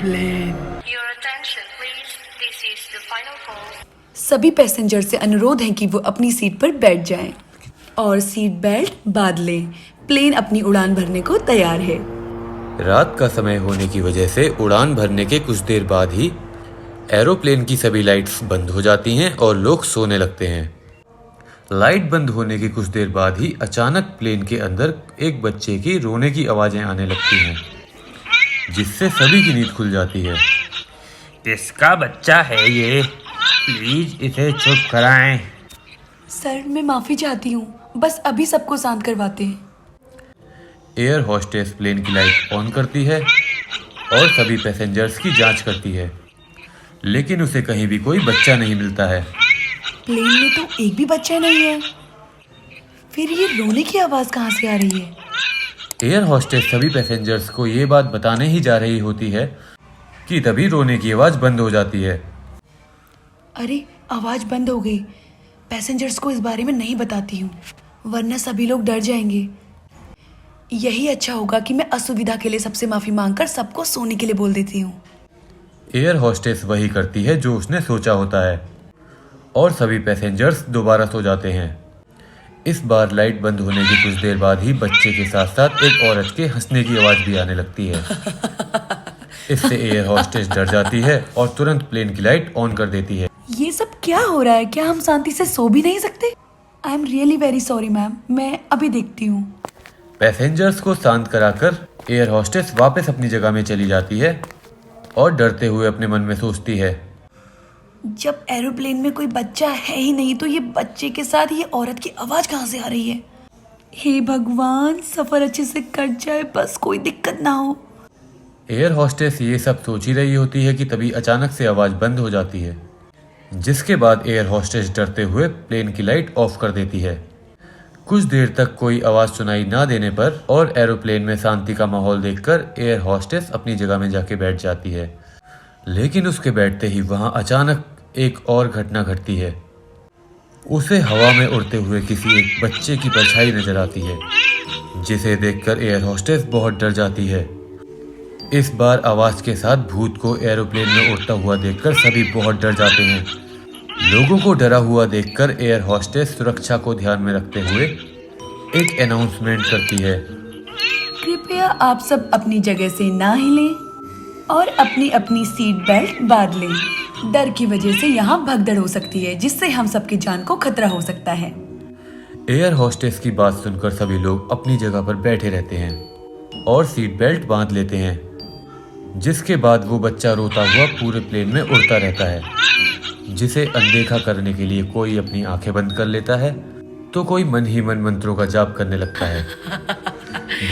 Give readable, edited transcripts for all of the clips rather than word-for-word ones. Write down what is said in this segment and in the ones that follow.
Aeroplane. Your attention, please. This is the final call. सभी passenger से अनुरोध है कि वो अपनी सीट पर बैठ जाएं और सीट बेल्ट बांध लें। प्लेन अपनी उड़ान भरने को तैयार है। रात का समय होने की वजह से उड़ान भरने के कुछ देर बाद ही एरोप्लेन की सभी लाइट्स बंद हो जाती हैं और लोग सोने लगते हैं। लाइट बंद होने के कुछ देर बाद ही अचानक प्लेन के अंदर एक बच्चे की रोने की आवाज़ें आने लगती हैं, जिससे सभी की नींद खुल जाती है। किसका बच्चा है ये? प्लीज इसे चुप कराएं। सर, मैं माफ़ी चाहती हूँ, बस अभी सबको शांत करवाते हैं। एयर होस्टेस प्लेन की लाइट ऑन करती है और सभी पैसेंजर्स की जांच करती है, लेकिन उसे कहीं भी कोई बच्चा नहीं मिलता है। प्लेन में तो एक भी बच्चा नहीं है, फिर ये रोने की आवाज़ कहाँ से आ रही है? एयर होस्टेस सभी पैसेंजर्स को ये बात बताने ही जा रही होती है कि तभी रोने की आवाज़ बंद हो जाती है। अरे, आवाज़ बंद हो गई। पैसेंजर्स को इस बारे में नहीं बताती हूँ, वरना सभी लोग डर जाएंगे। यही अच्छा होगा कि मैं असुविधा के लिए सबसे माफ़ी मांगकर सबको सोने के लिए बोल देती हूँ। एयर होस्टेस वही करती है जो उसने सोचा होता है और सभी पैसेंजर्स दोबारा सो जाते हैं। इस बार लाइट बंद होने के कुछ देर बाद ही बच्चे के साथ साथ एक औरत के हंसने की आवाज़ भी आने लगती है। इससे एयर होस्टेस डर जाती है और तुरंत प्लेन की लाइट ऑन कर देती है। ये सब क्या हो रहा है? क्या हम शांति से सो भी नहीं सकते? I am really very sorry ma'am, मैं अभी देखती हूँ। पैसेंजर्स को शांत कराकर एयर होस्टेस वापस अपनी जगह में चली जाती है और डरते हुए अपने मन में सोचती है, जब एरोप्लेन में कोई बच्चा है ही नहीं तो ये बच्चे के साथ ये औरत की आवाज़ कहाँ से आ रही है? हे भगवान, सफ़र अच्छे से कट जाए, बस कोई दिक्कत ना हो। एयर होस्टेस ये सब सोच ही रही होती है कि तभी अचानक से आवाज़ बंद हो जाती है, जिसके बाद एयर होस्टेस डरते हुए प्लेन की लाइट ऑफ कर देती है। कुछ देर तक कोई आवाज़ सुनाई ना देने पर और एरोप्लेन में शांति का माहौल देखकर एयर होस्टेस अपनी जगह में जाके बैठ जाती है। लेकिन उसके बैठते ही वहाँ अचानक एक और घटना घटती है। उसे हवा में उड़ते हुए किसी एक बच्चे की परछाई नजर आती है, जिसे देखकर एयर होस्टेस बहुत डर जाती है। इस बार आवाज़ के साथ भूत को एरोप्लेन में उड़ता हुआ देखकर सभी बहुत डर जाते हैं। लोगों को डरा हुआ देखकर एयर होस्टेस सुरक्षा को ध्यान में रखते हुए एक अनाउंसमेंट करती है, कृपया आप सब अपनी जगह से ना हिलें और अपनी अपनी सीट बेल्ट बांध लें। डर की वजह से यहाँ भगदड़ हो सकती है, जिससे हम सबकी जान को खतरा हो सकता है। एयर होस्टेस की बात सुनकर सभी लोग अपनी जगह पर बैठे रहते हैं और सीट बेल्ट बांध लेते हैं, जिसके बाद वो बच्चा रोता हुआ पूरे प्लेन में उड़ता रहता है, जिसे अनदेखा करने के लिए कोई अपनी आंखें बंद कर लेता है तो कोई मन ही मन मंत्रों का जाप करने लगता है।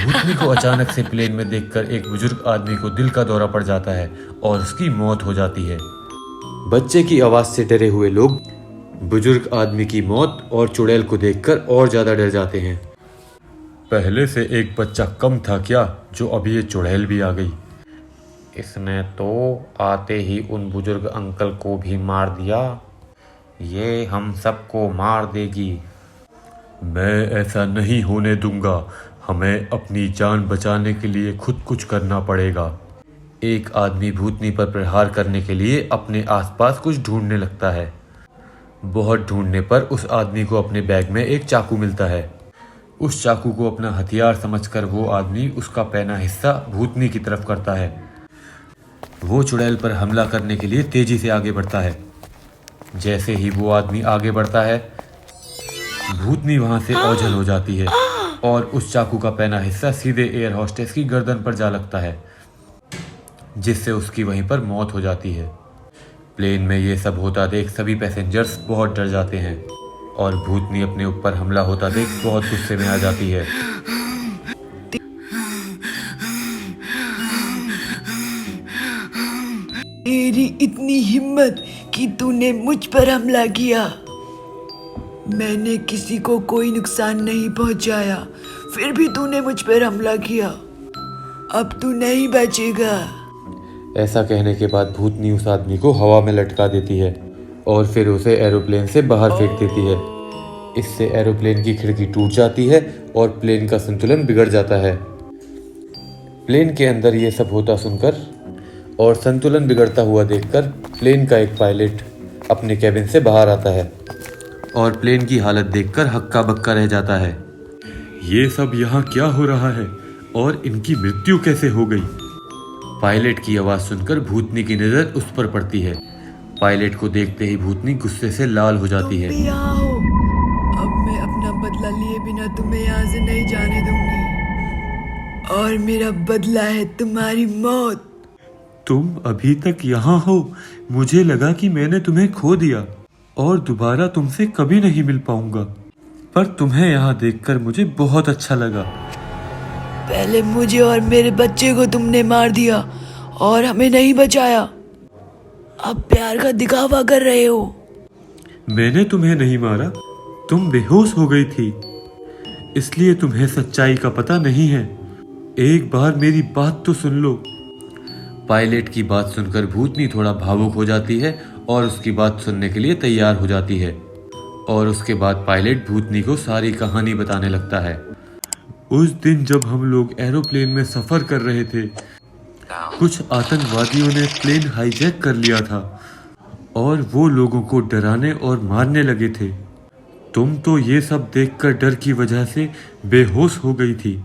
भूतनी को अचानक से प्लेन में देखकर एक बुजुर्ग आदमी को दिल का दौरा पड़ जाता है और उसकी मौत हो जाती है। बच्चे की आवाज़ से डरे हुए लोग बुजुर्ग आदमी की मौत और चुड़ैल को देखकर और ज़्यादा डर जाते हैं। पहले से एक बच्चा कम था क्या, जो अभी ये चुड़ैल भी आ गई। इसने तो आते ही उन बुजुर्ग अंकल को भी मार दिया, ये हम सबको मार देगी। मैं ऐसा नहीं होने दूंगा, हमें अपनी जान बचाने के लिए खुद कुछ करना पड़ेगा। एक आदमी भूतनी पर प्रहार करने के लिए अपने आसपास कुछ ढूंढने लगता है। बहुत ढूंढने पर उस आदमी को अपने बैग में एक चाकू मिलता है। उस चाकू को अपना हथियार समझकर वो आदमी उसका पैना हिस्सा भूतनी की तरफ करता है। वो चुड़ैल पर हमला करने के लिए तेजी से आगे बढ़ता है। जैसे ही वो आदमी आगे बढ़ता है, भूतनी वहां से ओझल हो जाती है और उस चाकू का पैना हिस्सा सीधे एयर होस्टेस की गर्दन पर जा लगता है, जिससे उसकी वहीं पर मौत हो जाती है। प्लेन में ये सब होता देख सभी पैसेंजर्स बहुत डर जाते हैं और भूतनी अपने ऊपर हमला होता देख बहुत गुस्से में आ जाती है। तेरी इतनी हिम्मत कि तूने मुझ पर हमला किया। मैंने किसी को कोई नुकसान नहीं पहुंचाया, फिर भी तूने मुझ पर हमला किया। अब तू नहीं बचेगा। ऐसा कहने के बाद भूतनी उस आदमी को हवा में लटका देती है और फिर उसे एरोप्लेन से बाहर फेंक देती है। इससे एरोप्लेन की खिड़की टूट जाती है और प्लेन का संतुलन बिगड़ जाता है। प्लेन के अंदर ये सब होता सुनकर और संतुलन बिगड़ता हुआ देखकर प्लेन का एक पायलट अपने कैबिन से बाहर आता है और प्लेन की हालत देखकर हक्का बक्का रह जाता है। ये सब यहाँ क्या हो रहा है और इनकी मृत्यु कैसे हो गई? पायलट की आवाज़ सुनकर भूतनी की नज़र उस पर पड़ती है। पायलट को देखते ही भूतनी गुस्से से लाल हो जाती है। तुम भी यहाँ हो। अब मैं अपना बदला लिए बिना तुम्हें यहाँ से नहीं जाने दूंगी और मेरा बदला है तुम्हारी मौत। तुम अभी तक यहाँ हो? मुझे लगा कि मैंने तुम्हें खो दिया और दोबारा तुमसे कभी नहीं मिल पाऊंगा, पर तुम्हें यहाँ देखकर मुझे बहुत अच्छा लगा। पहले मुझे और मेरे बच्चे को तुमने मार दिया और हमें नहीं बचाया। अब प्यार का दिखावा कर रहे हो। मैंने तुम्हें नहीं मारा, तुम बेहोश हो गई थी, इसलिए तुम्हें सच्चाई का पता नहीं है। एक बार मेरी बात तो सुन लो। पायलट की बात सुनकर भूतनी थोड़ा भावुक हो जाती है और उसकी बात सुनने के लिए तैयार हो जाती है और उसके बाद पायलट भूतनी को सारी कहानी बताने लगता है। उस दिन जब हम लोग एरोप्लेन में सफ़र कर रहे थे, कुछ आतंकवादियों ने प्लेन हाईजैक कर लिया था और वो लोगों को डराने और मारने लगे थे। तुम तो ये सब देखकर डर की वजह से बेहोश हो गई थी,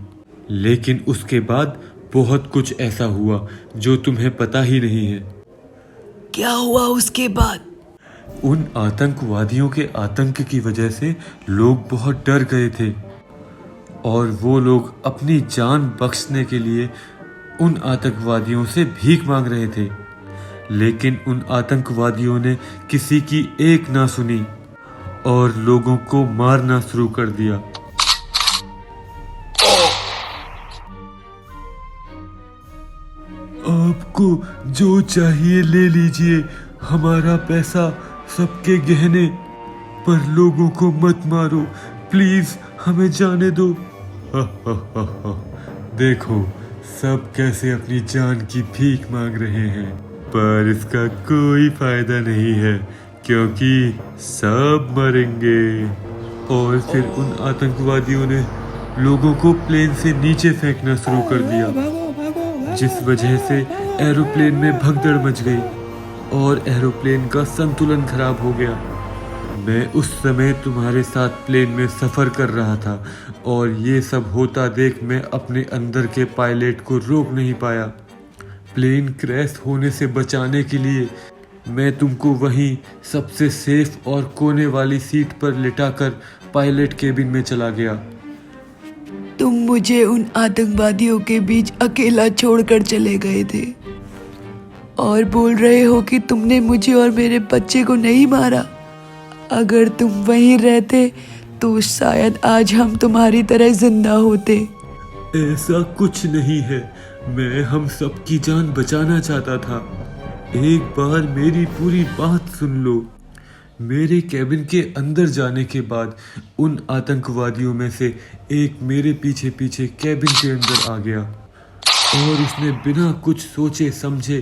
लेकिन उसके बाद बहुत कुछ ऐसा हुआ जो तुम्हें पता ही नहीं है। क्या हुआ उसके बाद? उन आतंकवादियों के आतंक की वजह से लोग बहुत डर गए थे और वो लोग अपनी जान बख्शने के लिए उन आतंकवादियों से भीख मांग रहे थे, लेकिन उन आतंकवादियों ने किसी की एक ना सुनी और लोगों को मारना शुरू कर दिया। आपको जो चाहिए ले लीजिए, हमारा पैसा, सबके गहने, पर लोगों को मत मारो प्लीज, हमें जाने दो। देखो सब कैसे अपनी जान की भीख मांग रहे हैं, पर इसका कोई फायदा नहीं है क्योंकि सब मरेंगे। और फिर उन आतंकवादियों ने लोगों को प्लेन से नीचे फेंकना शुरू कर दिया, जिस वजह से एरोप्लेन में भगदड़ मच गई और एरोप्लेन का संतुलन खराब हो गया। मैं उस समय तुम्हारे साथ प्लेन में सफ़र कर रहा था और ये सब होता देख मैं अपने अंदर के पायलट को रोक नहीं पाया। प्लेन क्रैश होने से बचाने के लिए मैं तुमको वहीं सबसे सेफ और कोने वाली सीट पर लिटाकर पायलट केबिन में चला गया। तुम मुझे उन आतंकवादियों के बीच अकेला छोड़कर चले गए थे और बोल रहे हो कि तुमने मुझे और मेरे बच्चे को नहीं मारा। अगर तुम वहीं रहते तो शायद आज हम तुम्हारी तरह जिंदा होते। ऐसा कुछ नहीं है, मैं हम सबकी जान बचाना चाहता था। एक बार मेरी पूरी बात सुन लो। मेरे कैबिन के अंदर जाने के बाद उन आतंकवादियों में से एक मेरे पीछे पीछे कैबिन के अंदर आ गया और उसने बिना कुछ सोचे समझे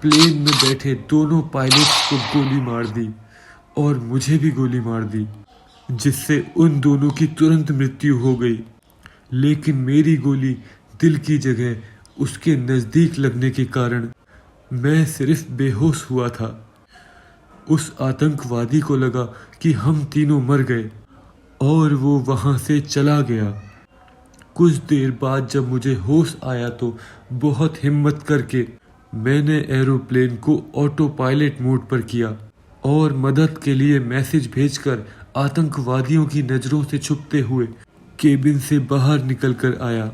प्लेन में बैठे दोनों पायलट्स को गोली मार दी और मुझे भी गोली मार दी, जिससे उन दोनों की तुरंत मृत्यु हो गई। लेकिन मेरी गोली दिल की जगह उसके नज़दीक लगने के कारण मैं सिर्फ बेहोश हुआ था। उस आतंकवादी को लगा कि हम तीनों मर गए और वो वहाँ से चला गया। कुछ देर बाद जब मुझे होश आया तो बहुत हिम्मत करके मैंने एरोप्लेन को ऑटो पायलट मोड पर किया और मदद के लिए मैसेज भेजकर आतंकवादियों की नज़रों से छुपते हुए केबिन से बाहर निकल कर आया।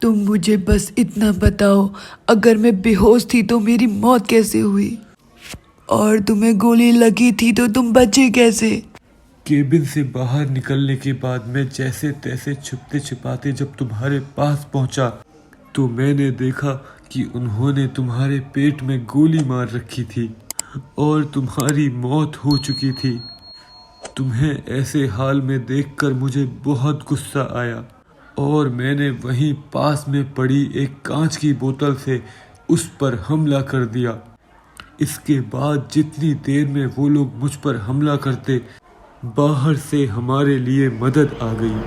तुम मुझे बस इतना बताओ, अगर मैं बेहोश थी तो मेरी मौत कैसे हुई? और तुम्हें गोली लगी थी तो तुम बचे कैसे? केबिन से बाहर निकलने के बाद मैं जैसे तैसे छुपते छिपाते जब तुम्हारे पास पहुंचा तो मैंने देखा कि उन्होंने तुम्हारे पेट में गोली मार रखी थी और तुम्हारी मौत हो चुकी थी। तुम्हें ऐसे हाल में देखकर मुझे बहुत गुस्सा आया और मैंने वहीं पास में पड़ी एक कांच की बोतल से उस पर हमला कर दिया। इसके बाद जितनी देर में वो लोग मुझ पर हमला करते, बाहर से हमारे लिए मदद आ गई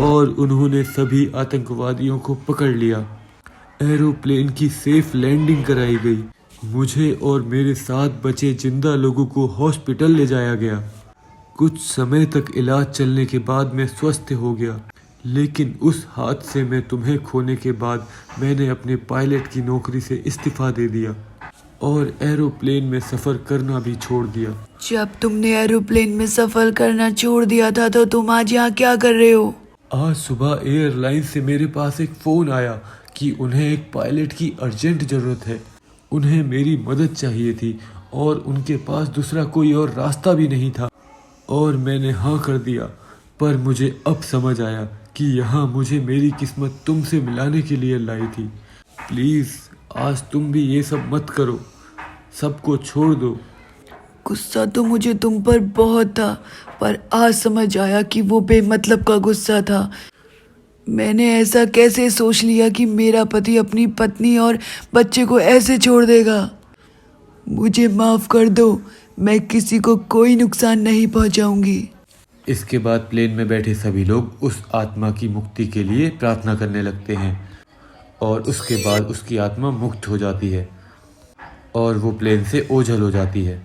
और उन्होंने सभी आतंकवादियों को पकड़ लिया। एरोप्लेन की सेफ लैंडिंग कराई गई। मुझे और मेरे 7 बचे जिंदा लोगों को हॉस्पिटल ले जाया गया। कुछ समय तक इलाज चलने के बाद मैं स्वस्थ हो गया, लेकिन उस हादसे में तुम्हें खोने के बाद मैंने अपने पायलट की नौकरी से इस्तीफा दे दिया और एरोप्लेन में सफ़र करना भी छोड़ दिया। जब तुमने एरोप्लेन में सफर करना छोड़ दिया था तो तुम आज यहाँ क्या कर रहे हो? आज सुबह एयरलाइन से मेरे पास एक फ़ोन आया कि उन्हें एक पायलट की अर्जेंट ज़रूरत है। उन्हें मेरी मदद चाहिए थी और उनके पास दूसरा कोई और रास्ता भी नहीं था और मैंने हाँ कर दिया। पर मुझे अब समझ आया कि यहाँ मुझे मेरी किस्मत तुमसे मिलाने के लिए लाई थी। प्लीज़ आज तुम भी ये सब मत करो, सबको छोड़ दो। गुस्सा तो मुझे तुम पर बहुत था, पर आज समझ आया कि वो बेमतलब का गुस्सा था। मैंने ऐसा कैसे सोच लिया कि मेरा पति अपनी पत्नी और बच्चे को ऐसे छोड़ देगा। मुझे माफ़ कर दो, मैं किसी को कोई नुकसान नहीं पहुंचाऊंगी। इसके बाद प्लेन में बैठे सभी लोग उस आत्मा की मुक्ति के लिए प्रार्थना करने लगते हैं और उसके बाद उसकी आत्मा मुक्त हो जाती है और वो प्लेन से ओझल हो जाती है।